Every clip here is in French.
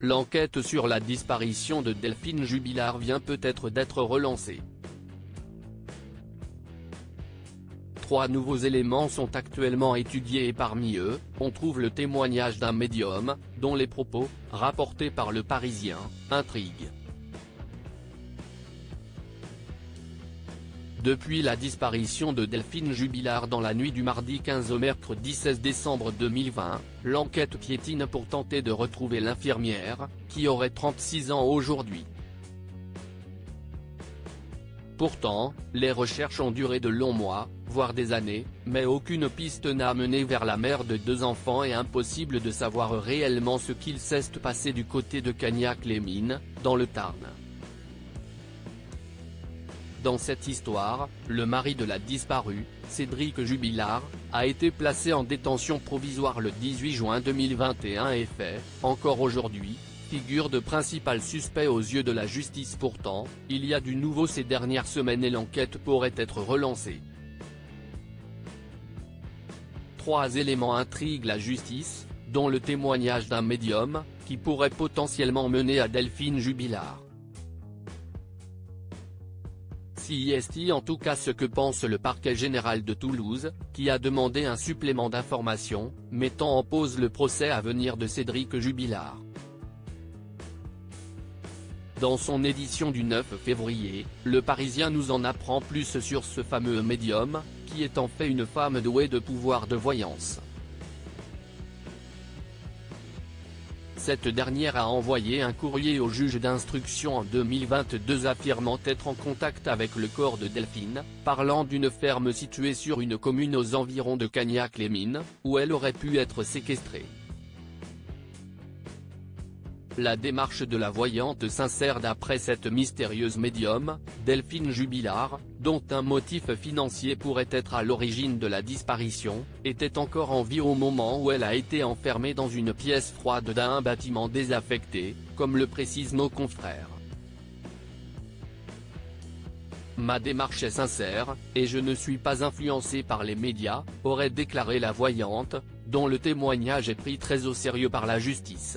l'enquête sur la disparition de Delphine Jubilard vient peut-être d'être relancée. 3 nouveaux éléments sont actuellement étudiés et parmi eux, on trouve le témoignage d'un médium, dont les propos, rapportés par Le Parisien, intriguent. Depuis la disparition de Delphine Jubilard dans la nuit du mardi 15 au mercredi 16 décembre 2020, l'enquête piétine pour tenter de retrouver l'infirmière, qui aurait 36 ans aujourd'hui. Pourtant, les recherches ont duré de longs mois, voire des années, mais aucune piste n'a mené vers la mère de 2 enfants et impossible de savoir réellement ce qu'il s'est passé du côté de Cagnac-les-Mines, dans le Tarn. Dans cette histoire, le mari de la disparue, Cédric Jubilard, a été placé en détention provisoire le 18 juin 2021 et fait, encore aujourd'hui, figure de principal suspect aux yeux de la justice. Pourtant, il y a du nouveau ces dernières semaines et l'enquête pourrait être relancée. 3 éléments intriguent la justice, dont le témoignage d'un médium, qui pourrait potentiellement mener à Delphine Jubilard. C'est en tout cas ce que pense le parquet général de Toulouse, qui a demandé un supplément d'information, mettant en pause le procès à venir de Cédric Jubilard. Dans son édition du 9 février, Le Parisien nous en apprend plus sur ce fameux médium, qui est en fait une femme douée de pouvoir de voyance. Cette dernière a envoyé un courrier au juge d'instruction en 2022 affirmant être en contact avec le corps de Delphine, parlant d'une ferme située sur une commune aux environs de Cagnac-les-Mines, où elle aurait pu être séquestrée. La démarche de la voyante s'insère d'après cette mystérieuse médium, Delphine Jubilard, dont un motif financier pourrait être à l'origine de la disparition, était encore en vie au moment où elle a été enfermée dans une pièce froide d'un bâtiment désaffecté, comme le précisent nos confrères. Ma démarche est sincère, et je ne suis pas influencé par les médias, aurait déclaré la voyante, dont le témoignage est pris très au sérieux par la justice.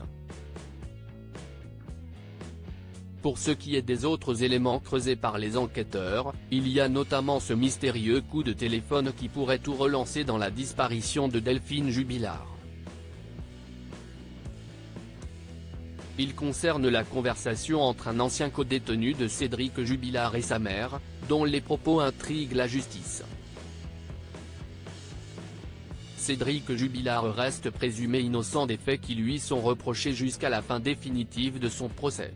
Pour ce qui est des autres éléments creusés par les enquêteurs, il y a notamment ce mystérieux coup de téléphone qui pourrait tout relancer dans la disparition de Delphine Jubilard. Il concerne la conversation entre un ancien codétenu de Cédric Jubilard et sa mère, dont les propos intriguent la justice. Cédric Jubilard reste présumé innocent des faits qui lui sont reprochés jusqu'à la fin définitive de son procès.